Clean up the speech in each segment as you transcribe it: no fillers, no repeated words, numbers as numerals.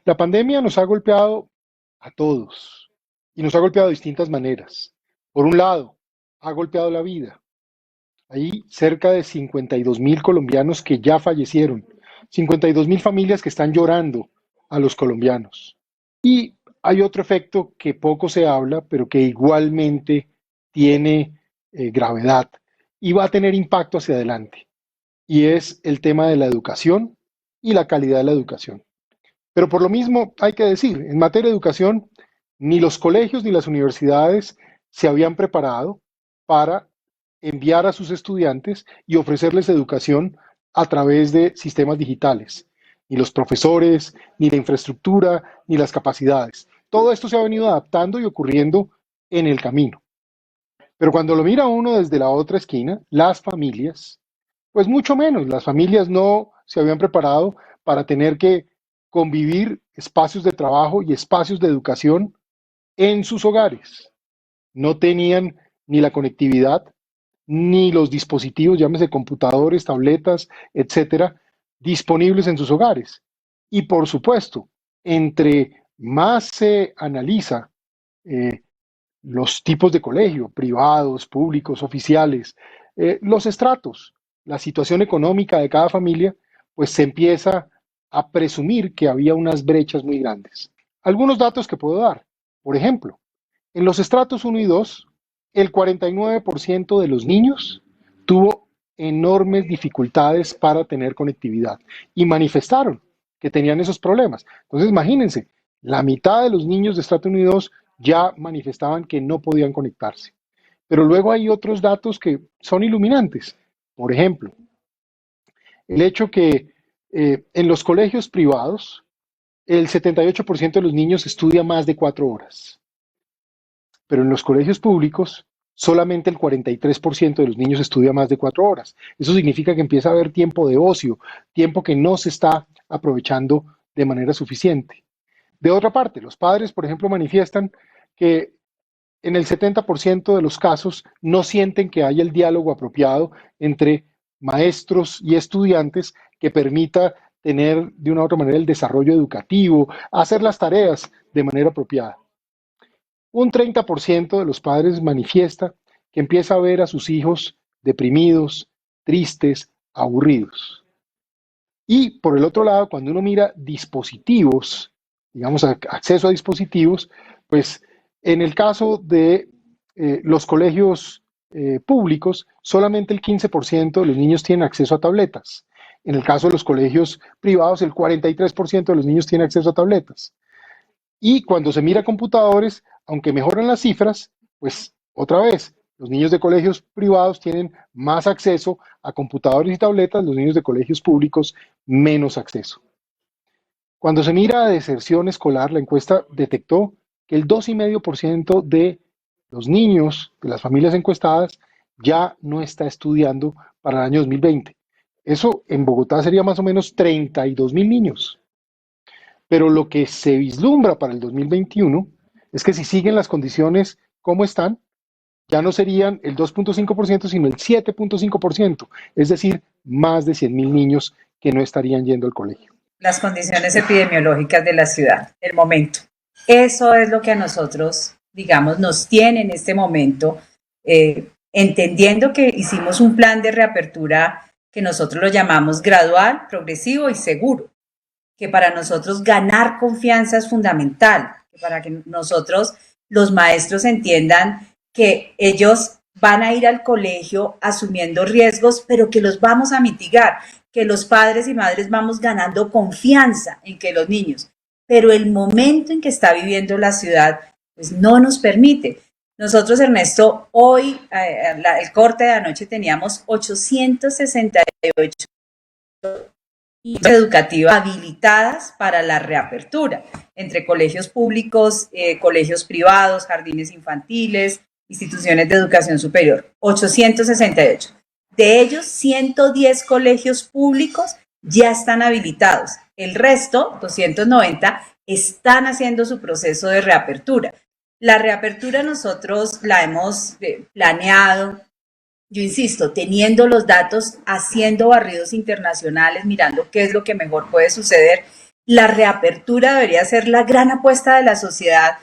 La pandemia nos ha golpeado a todos y nos ha golpeado de distintas maneras. Por un lado, ha golpeado la vida. Hay cerca de 52.000 colombianos que ya fallecieron, 52.000 familias que están llorando a los colombianos. Y hay otro efecto que poco se habla, pero que igualmente tiene gravedad y va a tener impacto hacia adelante, y es el tema de la educación y la calidad de la educación. Pero por lo mismo hay que decir, en materia de educación, ni los colegios ni las universidades se habían preparado para enviar a sus estudiantes y ofrecerles educación a través de sistemas digitales. Ni los profesores, ni la infraestructura, ni las capacidades. Todo esto se ha venido adaptando y ocurriendo en el camino. Pero cuando lo mira uno desde la otra esquina, las familias, pues mucho menos. Las familias no se habían preparado para tener que convivir espacios de trabajo y espacios de educación en sus hogares. No tenían ni la conectividad, ni los dispositivos, llámese computadores, tabletas, etcétera, disponibles en sus hogares. Y por supuesto, entre más se analiza eh, los tipos de colegio, privados, públicos, oficiales, los estratos, la situación económica de cada familia, pues se empieza a presumir que había unas brechas muy grandes. Algunos datos que puedo dar. Por ejemplo, en los estratos uno y 2, el 49% de los niños tuvo enormes dificultades para tener conectividad y manifestaron que tenían esos problemas. Entonces, imagínense, la mitad de los niños de estrato 1 y 2 ya manifestaban que no podían conectarse. Pero luego hay otros datos que son iluminantes. Por ejemplo, el hecho que en los colegios privados el 78% de los niños estudia más de 4 horas, pero en los colegios públicos solamente el 43% de los niños estudia más de 4 horas. Eso significa que empieza a haber tiempo de ocio, tiempo que no se está aprovechando de manera suficiente. De otra parte, los padres, por ejemplo, manifiestan que en el 70% de los casos no sienten que haya el diálogo apropiado entre maestros y estudiantes que permita tener de una u otra manera el desarrollo educativo, hacer las tareas de manera apropiada. Un 30% de los padres manifiesta que empieza a ver a sus hijos deprimidos, tristes, aburridos. Y por el otro lado, cuando uno mira dispositivos, digamos, acceso a dispositivos, pues en el caso de los colegios públicos, solamente el 15% de los niños tienen acceso a tabletas. En el caso de los colegios privados, el 43% de los niños tienen acceso a tabletas. Y cuando se mira computadores, aunque mejoran las cifras, pues otra vez, los niños de colegios privados tienen más acceso a computadores y tabletas, los niños de colegios públicos menos acceso. Cuando se mira a deserción escolar, la encuesta detectó que el 2,5% de los niños de las familias encuestadas ya no está estudiando para el año 2020. Eso en Bogotá sería más o menos 32.000 niños. Pero lo que se vislumbra para el 2021 es que si siguen las condiciones como están, ya no serían el 2,5%, sino el 7,5%, es decir, más de 100.000 niños que no estarían yendo al colegio. Las condiciones epidemiológicas de la ciudad, el momento. Eso es lo que a nosotros, digamos, nos tiene en este momento, entendiendo que hicimos un plan de reapertura que nosotros lo llamamos gradual, progresivo y seguro, que para nosotros ganar confianza es fundamental, que para que nosotros, los maestros, entiendan que ellos van a ir al colegio asumiendo riesgos, pero que los vamos a mitigar, que los padres y madres vamos ganando confianza en que los niños, pero el momento en que está viviendo la ciudad, pues no nos permite. Nosotros, Ernesto, hoy, el corte de anoche, teníamos 868 educativas habilitadas para la reapertura, entre colegios públicos, colegios privados, jardines infantiles, instituciones de educación superior, 868. De ellos, 110 colegios públicos ya están habilitados. El resto, 290, están haciendo su proceso de reapertura. La reapertura nosotros la hemos planeado, yo insisto, teniendo los datos, haciendo barridos internacionales, mirando qué es lo que mejor puede suceder la reapertura debería ser la gran apuesta de la sociedad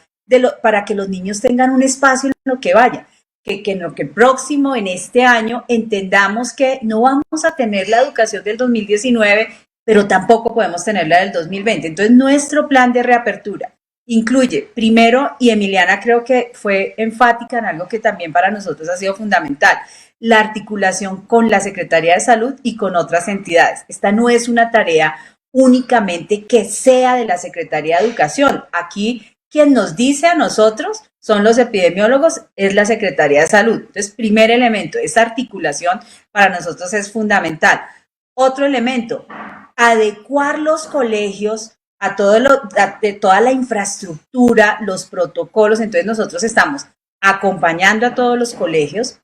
para que los niños tengan un espacio en lo que vayan. Que en lo que próximo, en este año, entendamos que no vamos a tener la educación del 2019, pero tampoco podemos tener la del 2020. Entonces, nuestro plan de reapertura incluye, primero, y Emiliana creo que fue enfática en algo que también para nosotros ha sido fundamental, la articulación con la Secretaría de Salud y con otras entidades. Esta no es una tarea únicamente que sea de la Secretaría de Educación. Aquí quien nos dice a nosotros son los epidemiólogos, es la Secretaría de Salud. Entonces, primer elemento, esa articulación para nosotros es fundamental. Otro elemento, adecuar los colegios a toda la infraestructura, los protocolos. Entonces, nosotros estamos acompañando a todos los colegios,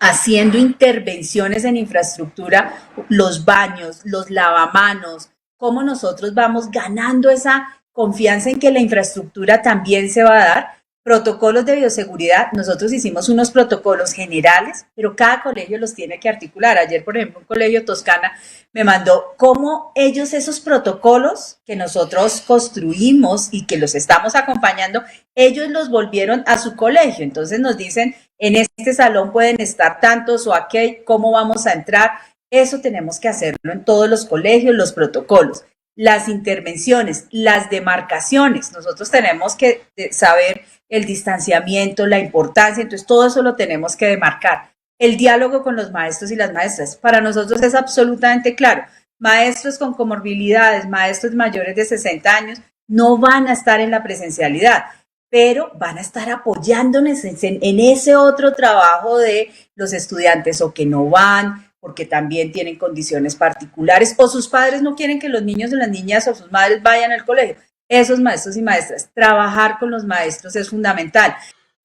haciendo intervenciones en infraestructura, los baños, los lavamanos, cómo nosotros vamos ganando esa confianza en que la infraestructura también se va a dar. Protocolos de bioseguridad, nosotros hicimos unos protocolos generales, pero cada colegio los tiene que articular. Ayer, por ejemplo, un colegio Toscana me mandó cómo ellos esos protocolos que nosotros construimos y que los estamos acompañando, ellos los volvieron a su colegio. Entonces nos dicen, en este salón pueden estar tantos o aquí, ¿cómo vamos a entrar? Eso tenemos que hacerlo en todos los colegios, los protocolos, las intervenciones, las demarcaciones. Nosotros tenemos que saber el distanciamiento, la importancia, entonces todo eso lo tenemos que demarcar. El diálogo con los maestros y las maestras, para nosotros es absolutamente claro. Maestros con comorbilidades, maestros mayores de 60 años, no van a estar en la presencialidad, pero van a estar apoyándonos en ese otro trabajo de los estudiantes o que no van, porque también tienen condiciones particulares, o sus padres no quieren que los niños o las niñas o sus madres vayan al colegio. Esos maestros y maestras, trabajar con los maestros es fundamental.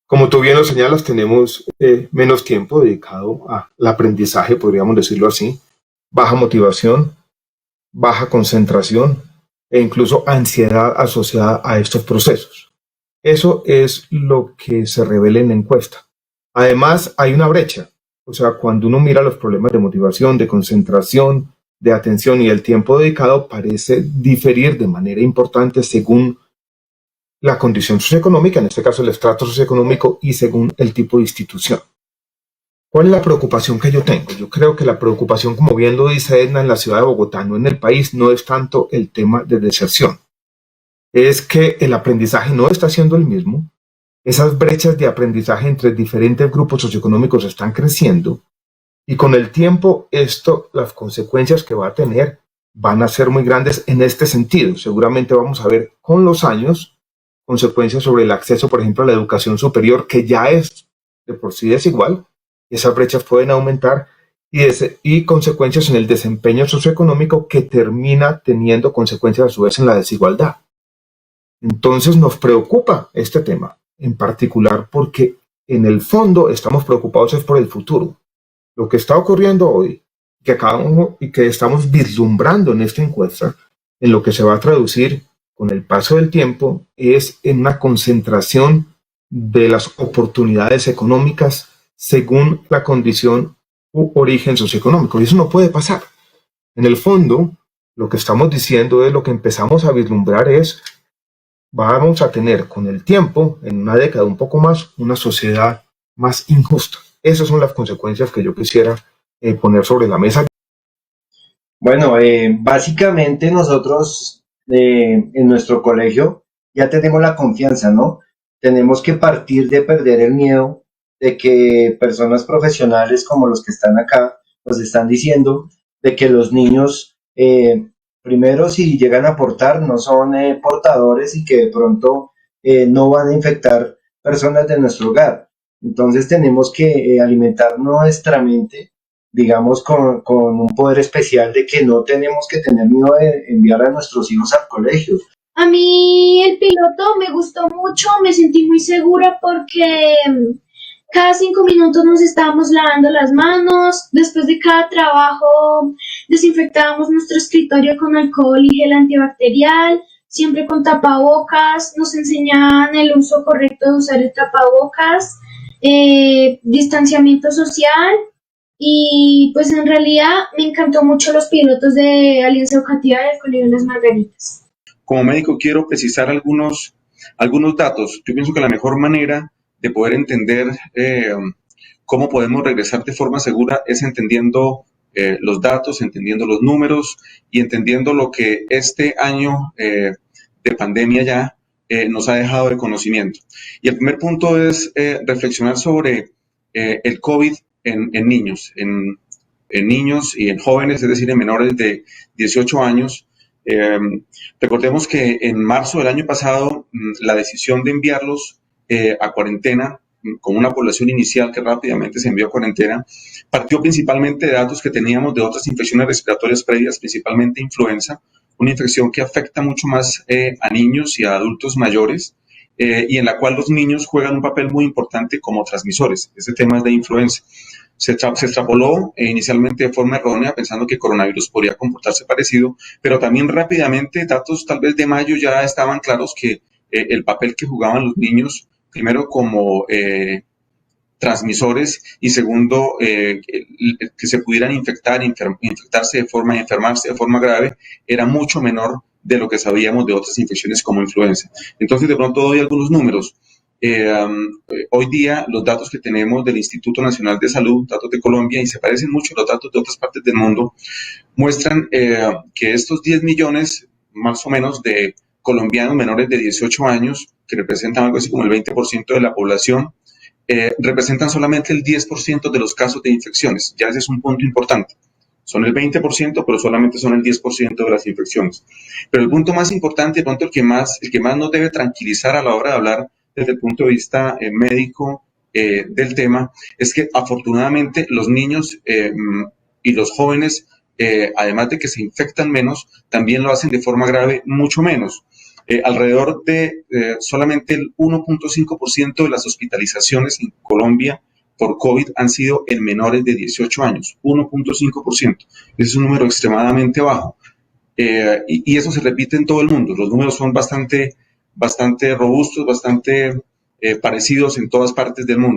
Como tú bien lo señalas, tenemos menos tiempo dedicado al aprendizaje, podríamos decirlo así, baja motivación, baja concentración e incluso ansiedad asociada a estos procesos. Eso es lo que se revela en la encuesta. Además, hay una brecha. O sea, cuando uno mira los problemas de motivación, de concentración, de atención y el tiempo dedicado, parece diferir de manera importante según la condición socioeconómica, en este caso el estrato socioeconómico, y según el tipo de institución. ¿Cuál es la preocupación que yo tengo? Yo creo que la preocupación, como bien lo dice Edna, en la ciudad de Bogotá, no en el país, no es tanto el tema de deserción. Es que el aprendizaje no está siendo el mismo. Esas brechas de aprendizaje entre diferentes grupos socioeconómicos están creciendo y con el tiempo las consecuencias que va a tener van a ser muy grandes en este sentido. Seguramente vamos a ver con los años consecuencias sobre el acceso, por ejemplo, a la educación superior, que ya es de por sí desigual. Esas brechas pueden aumentar y consecuencias en el desempeño socioeconómico que termina teniendo consecuencias a su vez en la desigualdad. Entonces nos preocupa este tema, en particular porque en el fondo estamos preocupados es por el futuro. Lo que está ocurriendo hoy y que estamos vislumbrando en esta encuesta, en lo que se va a traducir con el paso del tiempo, es en una concentración de las oportunidades económicas según la condición u origen socioeconómico. Y eso no puede pasar. En el fondo, lo que estamos diciendo es lo que empezamos a vislumbrar es vamos a tener con el tiempo, en una década un poco más, una sociedad más injusta. Esas son las consecuencias que yo quisiera poner sobre la mesa. Bueno, básicamente nosotros en nuestro colegio ya tenemos la confianza, ¿no? Tenemos que partir de perder el miedo de que personas profesionales como los que están acá nos están diciendo de que los niños, primero si llegan a portar, no son portadores y que de pronto no van a infectar personas de nuestro hogar. Entonces tenemos que alimentar nuestra mente, digamos, con un poder especial de que no tenemos que tener miedo de enviar a nuestros hijos al colegio. A mí el piloto me gustó mucho, me sentí muy segura porque cada 5 minutos nos estábamos lavando las manos, después de cada trabajo desinfectábamos nuestro escritorio con alcohol y gel antibacterial, siempre con tapabocas, nos enseñaban el uso correcto de usar el tapabocas, distanciamiento social. Y pues en realidad me encantó mucho los pilotos de Alianza Educativa del Colegio Las Margaritas. como médico quiero precisar algunos datos. Yo pienso que la mejor manera de poder entender cómo podemos regresar de forma segura es entendiendo los datos, entendiendo los números y entendiendo lo que este año de pandemia ya nos ha dejado de conocimiento. Y el primer punto es reflexionar sobre el COVID en niños, en niños y en jóvenes, es decir, en menores de 18 años. Recordemos que en marzo del año pasado la decisión de enviarlos a cuarentena con una población inicial que rápidamente se envió a cuarentena, partió principalmente de datos que teníamos de otras infecciones respiratorias previas, principalmente influenza, una infección que afecta mucho más a niños y a adultos mayores, y en la cual los niños juegan un papel muy importante como transmisores. Ese tema es de influenza. Se extrapoló inicialmente de forma errónea, pensando que coronavirus podría comportarse parecido, pero también rápidamente, datos tal vez de mayo ya estaban claros que el papel que jugaban los niños, primero como transmisores y segundo, que se pudieran infectarse de forma, enfermarse de forma grave, era mucho menor de lo que sabíamos de otras infecciones como influenza. Entonces, de pronto doy algunos números. Hoy día los datos que tenemos del Instituto Nacional de Salud, datos de Colombia, y se parecen mucho a los datos de otras partes del mundo, muestran que estos 10 millones más o menos de colombianos menores de 18 años, que representan algo así como el 20% de la población, representan solamente el 10% de los casos de infecciones. Ya ese es un punto importante. Son el 20%, pero solamente son el 10% de las infecciones. Pero el punto más importante, de pronto el que más nos debe tranquilizar a la hora de hablar desde el punto de vista médico del tema, es que afortunadamente los niños y los jóvenes, además de que se infectan menos, también lo hacen de forma grave mucho menos. Alrededor de solamente el 1.5% de las hospitalizaciones en Colombia por COVID han sido en menores de 18 años, 1.5%. Ese es un número extremadamente bajo. Y eso se repite en todo el mundo. Los números son bastante robustos, bastante parecidos en todas partes del mundo.